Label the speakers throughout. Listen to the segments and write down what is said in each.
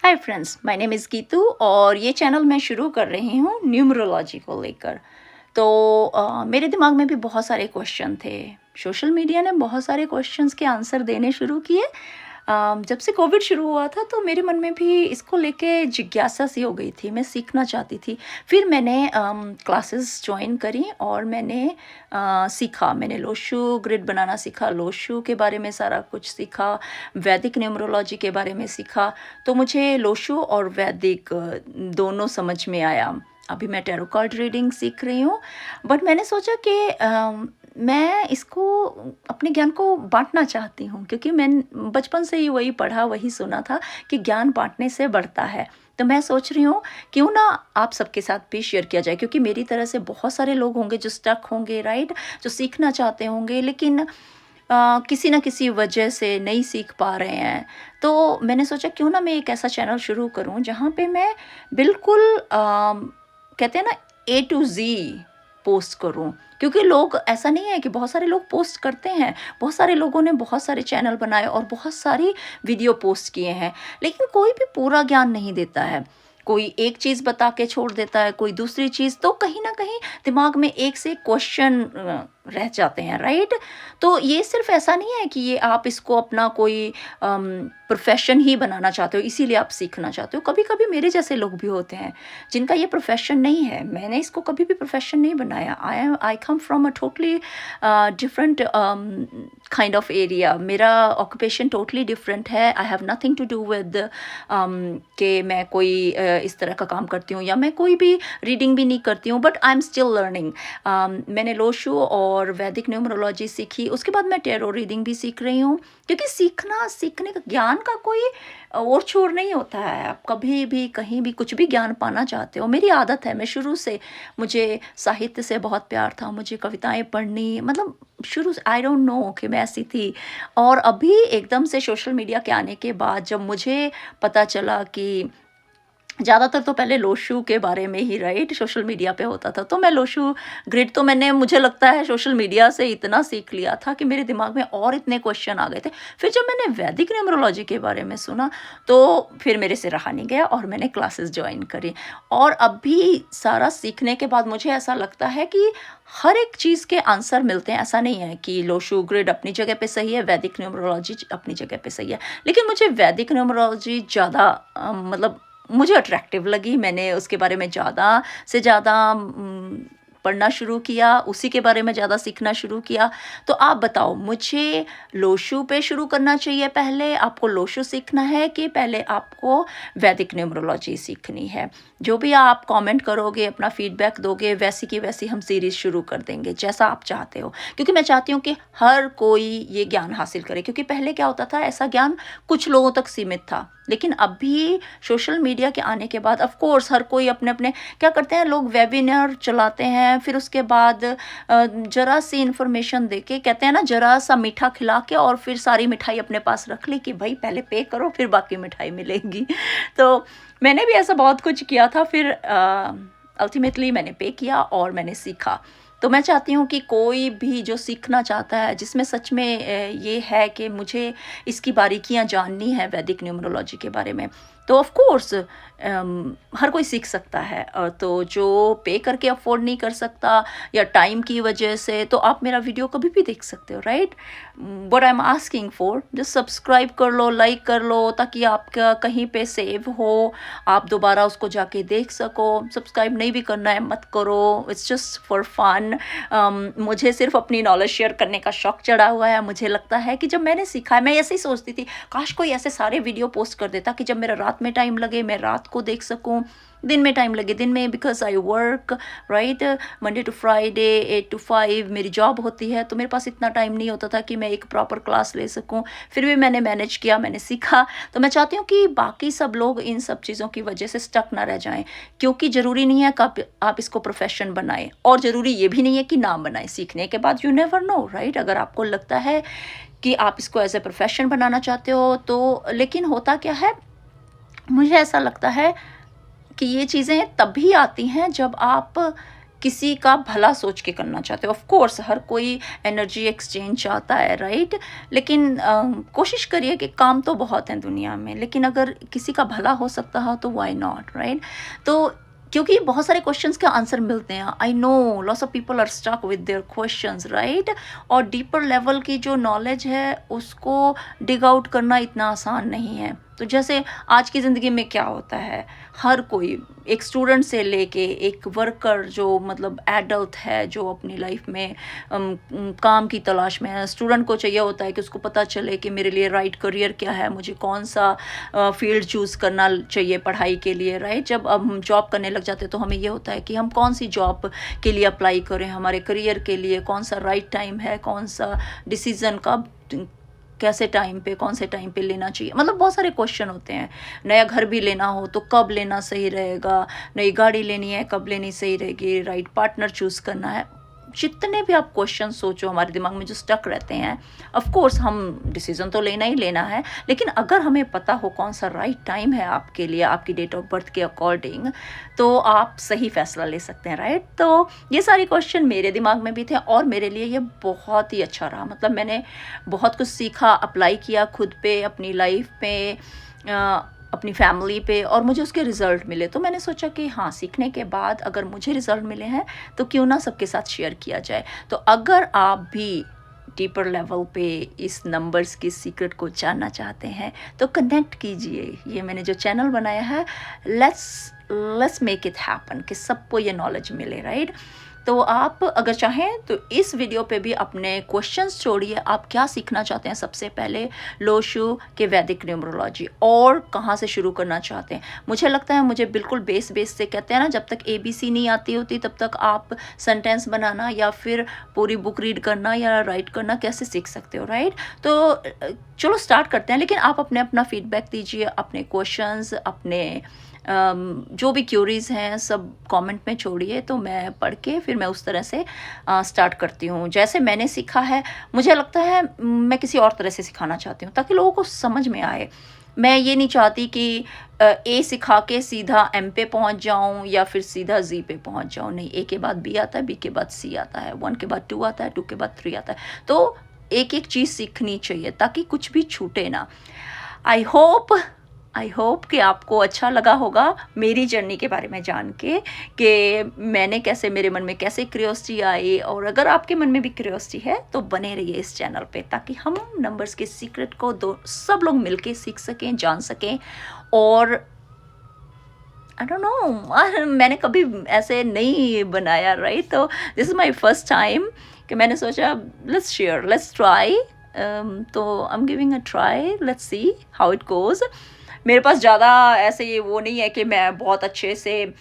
Speaker 1: Hi friends, my name is Geetu और ये channel मैं शुरू कर रही हूँ न्यूमरोलॉजी को लेकर। तो मेरे दिमाग में भी बहुत सारे क्वेश्चन थे। सोशल मीडिया ने बहुत सारे क्वेश्चंस के आंसर देने शुरू किए। जब से कोविड शुरू हुआ था तो मेरे मन में भी इसको लेके जिज्ञासा सी हो गई थी, मैं सीखना चाहती थी। फिर मैंने क्लासेस जॉइन करी और मैंने सीखा। मैंने लोशू ग्रिड बनाना सीखा, लोशू के बारे में सारा कुछ सीखा, वैदिक न्यूमरोलॉजी के बारे में सीखा। तो मुझे लोशू और वैदिक दोनों समझ में आया। अभी मैं टैरो कार्ड रीडिंग सीख रही हूँ, बट मैंने सोचा कि मैं इसको अपने ज्ञान को बांटना चाहती हूँ, क्योंकि मैं बचपन से ही वही पढ़ा, वही सुना था कि ज्ञान बांटने से बढ़ता है। तो मैं सोच रही हूँ क्यों ना आप सबके साथ भी शेयर किया जाए, क्योंकि मेरी तरह से बहुत सारे लोग होंगे जो स्टक होंगे, राइट, जो सीखना चाहते होंगे लेकिन किसी न किसी वजह से नहीं सीख पा रहे हैं। तो मैंने सोचा क्यों ना मैं एक ऐसा चैनल शुरू करूं जहां पे मैं बिल्कुल कहते हैं ना ए टू ज़ी पोस्ट करूं। क्योंकि लोग, ऐसा नहीं है कि बहुत सारे लोग पोस्ट करते हैं, बहुत सारे लोगों ने बहुत सारे चैनल बनाए और बहुत सारी वीडियो पोस्ट किए हैं, लेकिन कोई भी पूरा ज्ञान नहीं देता है। कोई एक चीज़ बता के छोड़ देता है, कोई दूसरी चीज़, तो कहीं ना कहीं दिमाग में एक से क्वेश्चन रह जाते हैं, राइट। तो ये सिर्फ ऐसा नहीं है कि ये आप इसको अपना कोई प्रोफेशन ही बनाना चाहते हो, इसीलिए आप सीखना चाहते हो। कभी कभी मेरे जैसे लोग भी होते हैं जिनका ये प्रोफेशन नहीं है। मैंने इसको कभी भी प्रोफेशन नहीं बनाया। I come from a totally different kind of area. मेरा ऑक्यूपेशन टोटली डिफरेंट है। I have nothing to do with कि मैं कोई इस तरह का काम करती हूँ या मैं कोई भी रीडिंग भी नहीं करती हूँ, but I am still learning. मैंने लोशू और वैदिक न्यूमरोलॉजी सीखी, उसके बाद मैं टैरो रीडिंग भी सीख रही हूँ। क्योंकि सीखने का, ज्ञान का कोई और छोर नहीं होता है। आप कभी भी कहीं भी कुछ भी ज्ञान पाना चाहते हो। मेरी आदत है, मैं शुरू से, मुझे साहित्य से बहुत प्यार था, मुझे कविताएं पढ़नी, मतलब शुरू से, आई डोंट नो कि मैं ऐसी थी। और अभी एकदम से सोशल मीडिया के आने के बाद जब मुझे पता चला कि ज़्यादातर तो पहले लोशू के बारे में ही, राइट, सोशल मीडिया पे होता था, तो मैं लोशू ग्रिड तो मैंने, मुझे लगता है सोशल मीडिया से इतना सीख लिया था कि मेरे दिमाग में और इतने क्वेश्चन आ गए थे। फिर जब मैंने वैदिक न्यूमरोलॉजी के बारे में सुना तो फिर मेरे से रहा नहीं गया और मैंने क्लासेस ज्वाइन करी। और अभी सारा सीखने के बाद मुझे ऐसा लगता है कि हर एक चीज़ के आंसर मिलते हैं। ऐसा नहीं है कि लोशू ग्रिड अपनी जगह पे सही है, वैदिक न्यूमरोलॉजी अपनी जगह पे सही है, लेकिन मुझे वैदिक न्यूमरोलॉजी ज़्यादा मतलब मुझे अट्रैक्टिव लगी। मैंने उसके बारे में ज़्यादा से ज़्यादा पढ़ना शुरू किया, उसी के बारे में ज़्यादा सीखना शुरू किया। तो आप बताओ, मुझे लोशू पे शुरू करना चाहिए पहले, आपको लोशू सीखना है, कि पहले आपको वैदिक न्यूमरोलॉजी सीखनी है? जो भी आप कमेंट करोगे, अपना फीडबैक दोगे, वैसी की वैसी हम सीरीज़ शुरू कर देंगे, जैसा आप चाहते हो। क्योंकि मैं चाहती हूँ कि हर कोई ये ज्ञान हासिल करे। क्योंकि पहले क्या होता था, ऐसा ज्ञान कुछ लोगों तक सीमित था, लेकिन अभी सोशल मीडिया के आने के बाद ऑफ कोर्स हर कोई अपने अपने क्या करते हैं, लोग वेबिनार चलाते हैं, फिर उसके बाद जरा सी इन्फॉर्मेशन देके, कहते हैं ना, जरा सा मीठा खिला के और फिर सारी मिठाई अपने पास रख ली कि भाई पहले पे करो फिर बाकी मिठाई मिलेगी। तो मैंने भी ऐसा बहुत कुछ किया था। फिर अल्टीमेटली मैंने पे किया और मैंने सीखा। तो मैं चाहती हूँ कि कोई भी जो सीखना चाहता है, जिसमें सच में ये है कि मुझे इसकी बारीकियाँ जाननी है वैदिक न्यूमरोलॉजी के बारे में, तो ऑफ कोर्स हर कोई सीख सकता है। तो जो पे करके अफोर्ड नहीं कर सकता या टाइम की वजह से, तो आप मेरा वीडियो कभी भी देख सकते हो, right. What I am asking for, just subscribe कर लो, लाइक कर लो, ताकि आपका कहीं पे सेव हो, आप दोबारा उसको जाके देख सको। सब्सक्राइब नहीं भी करना है मत करो, इट्स जस्ट फॉर फन। मुझे सिर्फ अपनी नॉलेज शेयर करने का शौक चढ़ा हुआ है। मुझे लगता है कि जब मैंने सीखा है, मैं ऐसे ही सोचती थी, काश कोई ऐसे सारे वीडियो पोस्ट कर देता कि जब मेरा रात में टाइम लगे मैं रात को देख सकूं, दिन में टाइम लगे दिन में, because I work, right, Monday to Friday 8 to 5 मेरी जॉब होती है, तो मेरे पास इतना टाइम नहीं होता था कि मैं एक प्रॉपर क्लास ले सकूं। फिर भी मैंने मैनेज किया, मैंने सीखा। तो मैं चाहती हूँ कि बाकी सब लोग इन सब चीज़ों की वजह से स्टक ना रह जाएं, क्योंकि ज़रूरी नहीं है कि आप इसको प्रोफेशन बनाएं, और ज़रूरी ये भी नहीं है कि नाम बनाएं। सीखने के बाद यू नेवर नो, राइट। अगर आपको लगता है कि आप इसको एज ए प्रोफेशन बनाना चाहते हो तो, लेकिन होता क्या है, मुझे ऐसा लगता है कि ये चीज़ें तभी आती हैं जब आप किसी का भला सोच के करना चाहते हो। ऑफ कोर्स हर कोई एनर्जी एक्सचेंज चाहता है, राइट, लेकिन कोशिश करिए कि काम तो बहुत हैं दुनिया में, लेकिन अगर किसी का भला हो सकता है तो व्हाई नॉट, राइट। तो क्योंकि बहुत सारे क्वेश्चंस के आंसर मिलते हैं, I know lots of people are stuck with their questions, right, और डीपर लेवल की जो नॉलेज है उसको डिग आउट करना इतना आसान नहीं है। तो जैसे आज की ज़िंदगी में क्या होता है, हर कोई, एक स्टूडेंट से लेके एक वर्कर जो मतलब एडल्ट है जो अपनी लाइफ में काम की तलाश में है, स्टूडेंट को चाहिए होता है कि उसको पता चले कि मेरे लिए राइट करियर क्या है, मुझे कौन सा फील्ड चूज़ करना चाहिए पढ़ाई के लिए, राइट। जब अब हम जॉब करने लग जाते हैं तो हमें ये होता है कि हम कौन सी जॉब के लिए अप्लाई करें, हमारे करियर के लिए कौन सा राइट टाइम है, कौन सा डिसीज़न कब, कैसे टाइम पे, कौन से टाइम पे लेना चाहिए, मतलब बहुत सारे क्वेश्चन होते हैं। नया घर भी लेना हो तो कब लेना सही रहेगा, नई गाड़ी लेनी है कब लेनी सही रहेगी, राइट पार्टनर चूज़ करना है, जितने भी आप क्वेश्चन सोचो हमारे दिमाग में जो स्टक रहते हैं, ऑफ कोर्स हम डिसीजन तो लेना ही लेना है, लेकिन अगर हमें पता हो कौन सा राइट टाइम है आपके लिए, आपकी डेट ऑफ बर्थ के अकॉर्डिंग, तो आप सही फैसला ले सकते हैं, राइट। तो ये सारे क्वेश्चन मेरे दिमाग में भी थे और मेरे लिए ये बहुत ही अच्छा रहा। मतलब मैंने बहुत कुछ सीखा, अप्लाई किया खुद पे, अपनी लाइफ पे, अपनी फैमिली पे, और मुझे उसके रिज़ल्ट मिले। तो मैंने सोचा कि हाँ, सीखने के बाद अगर मुझे रिज़ल्ट मिले हैं तो क्यों ना सबके साथ शेयर किया जाए। तो अगर आप भी डीपर लेवल पे इस नंबर्स की सीक्रेट को जानना चाहते हैं तो कनेक्ट कीजिए। ये मैंने जो चैनल बनाया है, लेट्स मेक इट हैपन कि सबको ये नॉलेज मिले, राइट। तो आप अगर चाहें तो इस वीडियो पे भी अपने क्वेश्चंस छोड़िए, आप क्या सीखना चाहते हैं सबसे पहले लोशु के वैदिक न्यूमरोलॉजी, और कहाँ से शुरू करना चाहते हैं। मुझे लगता है, मुझे बिल्कुल बेस से कहते हैं ना, जब तक ABC नहीं आती होती तब तक आप सेंटेंस बनाना या फिर पूरी बुक रीड करना या राइट करना कैसे सीख सकते हो, राइट। तो चलो स्टार्ट करते हैं, लेकिन आप अपना फीडबैक दीजिए, अपने क्वेश्चंस, अपने जो भी क्यूरीज़ हैं सब कमेंट में छोड़िए, तो मैं पढ़ के फिर मैं उस तरह से स्टार्ट करती हूँ। जैसे मैंने सीखा है, मुझे लगता है मैं किसी और तरह से सिखाना चाहती हूँ ताकि लोगों को समझ में आए। मैं ये नहीं चाहती कि A सिखा के सीधा M पे पहुँच जाऊँ या फिर सीधा Z पे पहुँच जाऊँ। नहीं, A के बाद B आता है, B के बाद C आता है, 1 के बाद 2 आता है, 2 के बाद 3 आता है। तो एक एक चीज़ सीखनी चाहिए ताकि कुछ भी छूटे ना। आई होप कि आपको अच्छा लगा होगा मेरी जर्नी के बारे में जान के, कि मैंने कैसे, मेरे मन में कैसे क्यूरियोसिटी आई, और अगर आपके मन में भी क्यूरियोसिटी है तो बने रहिए इस चैनल पे ताकि हम नंबर्स के सीक्रेट को सब लोग मिलके सीख सकें, जान सकें। और आई डोंट नो, मैंने कभी ऐसे नहीं बनाया, राइट। तो this is my first time कि मैंने सोचा लेट्स शेयर, लेट्स ट्राई। तो I am giving a try, let's see how it goes. मेरे पास ज़्यादा ऐसे वो नहीं है कि मैं बहुत अच्छे से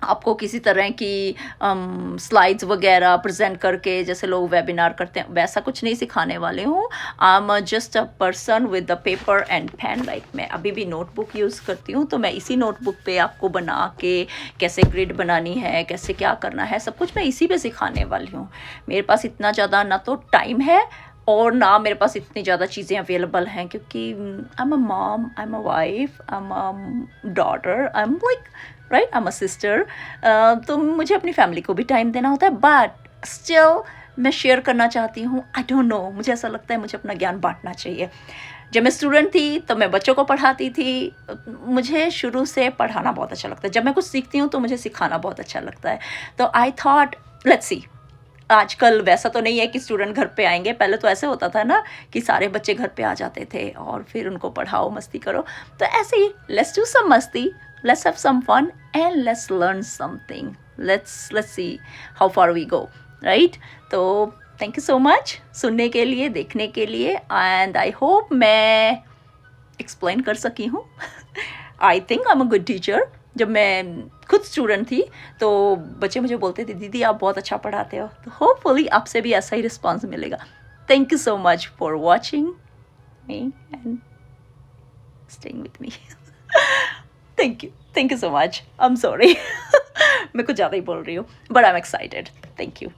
Speaker 1: आपको किसी तरह की स्लाइड्स वगैरह प्रेजेंट करके जैसे लोग वेबिनार करते हैं वैसा कुछ नहीं सिखाने वाले हूँ। I am just a person with the paper and pen. Like मैं अभी भी नोटबुक यूज़ करती हूँ, तो मैं इसी नोटबुक पे आपको बना के कैसे ग्रिड बनानी है, कैसे क्या करना है, सब कुछ मैं इसी पे सिखाने वाली हूँ। मेरे पास इतना ज़्यादा ना तो टाइम है और ना मेरे पास इतनी ज़्यादा चीज़ें अवेलेबल हैं, क्योंकि I am a mom, I am a wife, I am a daughter, I am like right, I am a sister. तो मुझे अपनी फैमिली को भी टाइम देना होता है, बट स्टिल मैं शेयर करना चाहती हूँ। आई डोंट नो, मुझे ऐसा लगता है मुझे अपना ज्ञान बांटना चाहिए। जब मैं स्टूडेंट थी तो मैं बच्चों को पढ़ाती थी, मुझे शुरू से पढ़ाना बहुत अच्छा लगता है। जब मैं कुछ सीखती हूँ तो मुझे सिखाना बहुत अच्छा लगता है। तो आई थॉट लेट्स सी, आजकल वैसा तो नहीं है कि स्टूडेंट घर पे आएंगे, पहले तो ऐसे होता था ना कि सारे बच्चे घर पे आ जाते थे और फिर उनको पढ़ाओ, मस्ती करो। तो ऐसे ही लेट्स डू सम मस्ती, let's have some fun and let's learn something. Let's see how far we go, right? तो thank you so much सुनने के लिए, देखने के लिए, and I hope मैं explain कर सकी हूँ। I think I'm a good teacher. जब मैं खुद स्टूडेंट थी तो बच्चे मुझे बोलते थे दीदी आप बहुत अच्छा पढ़ाते हो, तो होपफुली आपसे भी ऐसा ही रिस्पॉन्स मिलेगा। Thank you so much for watching me and staying with me. Thank you so much. I'm sorry. मैं कुछ ज़्यादा ही बोल रही हूँ, but I'm excited. Thank you.